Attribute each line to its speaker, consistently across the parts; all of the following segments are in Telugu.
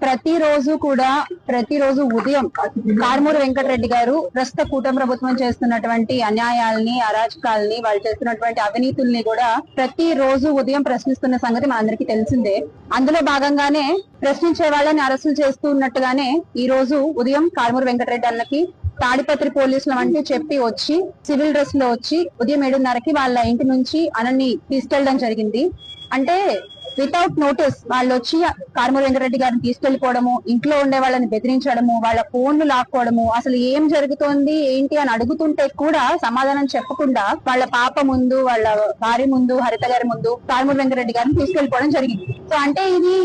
Speaker 1: ప్రతిరోజు ఉదయం కారుమూరి వెంకటరెడ్డి గారు ప్రస్తుత కూటమి ప్రభుత్వం చేస్తున్నటువంటి అన్యాయాల్ని, అరాచకాల్ని, వాళ్ళు చేస్తున్నటువంటి అవినీతుల్ని కూడా ప్రతిరోజు ఉదయం ప్రశ్నిస్తున్న సంగతి మనందరికీ తెలిసిందే. అందులో భాగంగానే ప్రశ్నించే వాళ్ళని అరెస్టులు చేస్తూ ఉన్నట్టుగానే ఈ రోజు ఉదయం కారుమూరి వెంకటరెడ్డి అన్నకి తాడిపత్రి పోలీసులు అంటే చెప్పి వచ్చి సివిల్ డ్రెస్ లో వచ్చి ఉదయం 7:30కి వాళ్ళ ఇంటి నుంచి అనని తీసుకెళ్లడం జరిగింది. అంటే వితౌట్ నోటీస్ వాళ్ళు వచ్చి కారుమూరి వెంకటరెడ్డి గారిని తీసుకెళ్లిపోవడము, ఇంట్లో ఉండే వాళ్ళని బెదిరించడము, వాళ్ళ ఫోన్లు లాక్కోవడము, అసలు ఏం జరుగుతోంది ఏంటి అని అడుగుతుంటే కూడా సమాధానం చెప్పకుండా వాళ్ళ పాప ముందు, వాళ్ళ భార్య ముందు, హరిత గారి ముందు కారుమూరి వెంకటరెడ్డి గారిని తీసుకెళ్లిపోవడం జరిగింది. సో అంటే ఇది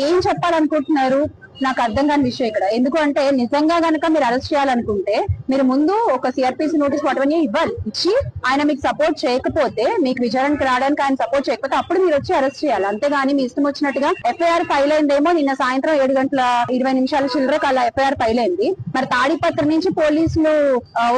Speaker 1: ఏం చెప్పాలనుకుంటున్నారు? నాకు అర్థం కాని విషయం ఇక్కడ. ఎందుకు అంటే నిజంగా గనక మీరు అరెస్ట్ చేయాలనుకుంటే మీరు ముందు ఒక సిఆర్పిసి నోటీస్ వాటివన్నీ ఇవ్వాలి. ఇచ్చి ఆయన మీకు సపోర్ట్ చేయకపోతే, మీకు విచారణకు రావడానికి ఆయన సపోర్ట్ చేయకపోతే అప్పుడు మీరు వచ్చి అరెస్ట్ చేయాలి. అంతేగాని మీ ఇష్టం వచ్చినట్టుగా ఎఫ్ఐఆర్ ఫైల్ అయిందేమో నిన్న సాయంత్రం 7:20 చిల్లరకు అలా ఎఫ్ఐఆర్ ఫైల్ అయింది. మరి తాడిపత్రి నుంచి పోలీసులు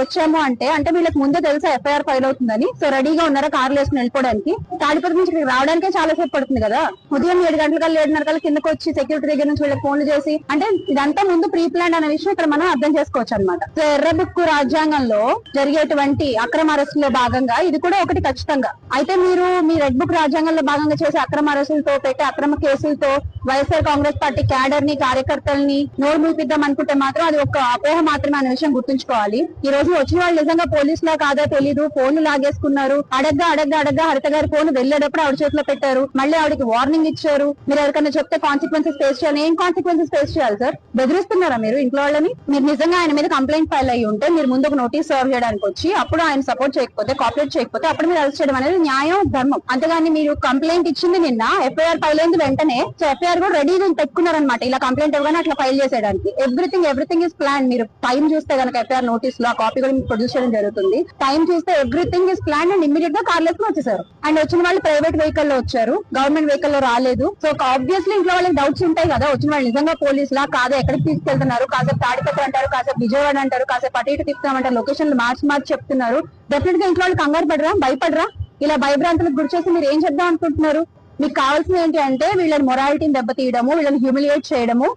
Speaker 1: వచ్చాము అంటే వీళ్ళకి ముందే తెలుసా ఎఫ్ఐఆర్ ఫైల్ అవుతుందని? సో రెడీగా ఉన్నారా కార్లు వేసుకుని వెళ్ళిపోవడానికి? తాడిపత్రి నుంచి ఇక్కడికి రావడానికే చాలా సేపు పడుతుంది కదా. ఉదయం 7:30 కిందకు వచ్చి సెక్యూరిటీ దగ్గర నుంచి వీళ్ళకి ఫోన్లు చేసి అంటే ఇదంతా ముందు ప్రీ ప్లాన్ అనే విషయం ఇక్కడ మనం అర్థం చేసుకోవచ్చు అనమాట. సో ఎర్ర బుక్ రాజ్యాంగంలో జరిగేటువంటి అక్రమ అరెస్టులో భాగంగా ఇది కూడా ఒకటి ఖచ్చితంగా. అయితే మీరు మీ రెడ్ బుక్ రాజ్యాంగంలో భాగంగా చేసే అక్రమ అరెస్టులతో పెట్టే అక్రమ కేసులతో వైఎస్ఆర్ కాంగ్రెస్ పార్టీ క్యాడర్ ని, కార్యకర్తల్ని నోరు మూపిద్దాం అనుకుంటే మాత్రం అది ఒక అపోహ మాత్రమే అనే విషయం గుర్తుంచుకోవాలి. ఈ రోజు వచ్చిన వాళ్ళు నిజంగా పోలీసులా కాదా తెలీదు, ఫోన్లు లాగేసుకున్నారు. అడగ్గా హరిత గారి ఫోన్ వెళ్ళేటప్పుడు ఆవిడ చేతిలో పెట్టారు. మళ్ళీ ఆవిడకి వార్నింగ్ ఇచ్చారు. మీరు ఎవరికైనా చెప్తే కాన్సిక్వెన్సెస్ ఫేస్ చేయాలి. ఏం కాన్సిక్వెన్సెస్ ఫేస్ చేయాలి సార్? బెదిరిస్తున్నారా మీరు ఇంట్లో వాళ్ళని? మీరు నిజంగా ఆయన మీద కంప్లైంట్ ఫైల్ అయ్యి ఉంటే మీరు ముందు ఒక నోటీస్ సర్వ్ చేయడానికి వచ్చి అప్పుడు ఆయన సపోర్ట్ చేయకపోతే, కోఆపరేట్ చేయకపోతే అప్పుడు మీరు అరెస్ట్ చేయడం అనేది న్యాయం, ధర్మం. అంతేగాని మీరు కంప్లైంట్ ఇచ్చింది నిన్న, ఎఫ్ఐఆర్ ఫైల్ అయింది వెంటనే, సో ఎఫ్ఐఆర్ కూడా రెడీగా పెట్టుకున్నారనమాట. ఇలా కంప్లైంట్ ఇవ్వగానే అట్లా ఫైల్ చేసేయడానికి ఎవ్రీథింగ్ ఇస్ ప్లాన్. మీరు టైం చూస్తే కనుక ఎఫ్ఐఆర్ నోటీస్ లో ఆ కాపీ కూడా మీకు ప్రొడ్యూస్ చేయడం జరుగుతుంది. టైం చూస్తే everything is plan and immediate గా కార్లు వేసుకుని వచ్చేసారు. అండ్ వచ్చిన వాళ్ళు ప్రైవేట్ వెహికల్ లో వచ్చారు, గవర్నమెంట్ వెహికల్ లో రాలేదు. సో ఆబ్వియస్లీ ఇంట్లో వాళ్ళకి డౌట్స్ ఉంటాయి కదా, వచ్చిన వాళ్ళు నిజంగా పోలీసులా కాదా, ఎక్కడికి తీసుకెళ్తున్నారు, కాసేపు తాడిపత్రి అంటారు, కాసేపు విజయవాడ అంటారు, కాసేపు అటు ఇటు తిప్పుతామంటారు, లొకేషన్లు మార్చి చెప్తున్నారు. డెఫినెట్ గా ఇంట్లో వాళ్ళు కంగారు పడరా, భయపడరా? ఇలా భయభ్రాంతులకు గురి చేసి మీరు ఏం చేద్దాం అనుకుంటున్నారు? మీకు కావాల్సింది ఏంటి అంటే వీళ్ళని మొరాలిటీని దెబ్బతీయడము, వీళ్ళని హ్యూమిలియేట్ చేయడము,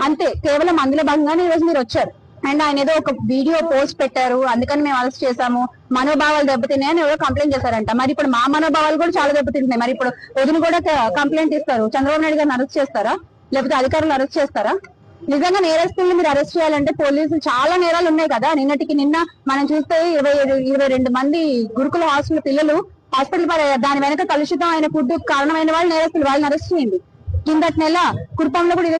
Speaker 1: అంతే. కేవలం అందులో భాగంగానే ఈ రోజు మీరు వచ్చారు. అండ్ ఆయన ఏదో ఒక వీడియో పోస్ట్ పెట్టారు, అందుకని మేము అరెస్ట్ చేశాము, మనోభావాలు దెబ్బతిన్నాయని ఎవరో కంప్లైంట్ చేశారంట. మరి ఇప్పుడు మా మనోభావాలు కూడా చాలా దెబ్బతింటున్నాయి. మరి ఇప్పుడు వదిన కూడా కంప్లైంట్ ఇస్తారు. చంద్రబాబు నాయుడు గారిని అరెస్ట్ చేస్తారా, లేకపోతే అధికారులు అరెస్ట్ చేస్తారా? నిజంగా నేరస్తుల్ని మీరు అరెస్ట్ చేయాలంటే పోలీసులు చాలా నేరాలు ఉన్నాయి కదా. నిన్న మనం చూస్తే 22 మంది గురుకుల హాస్టల్ పిల్లలు హాస్పిటల్ దాని వెనక కలుషితం అయిన ఫుడ్ కారణమైన వాళ్ళు నేరస్తులు, వాళ్ళని అరెస్ట్ చేయండి. కిందటి నెల కుటుంబంలో కూడా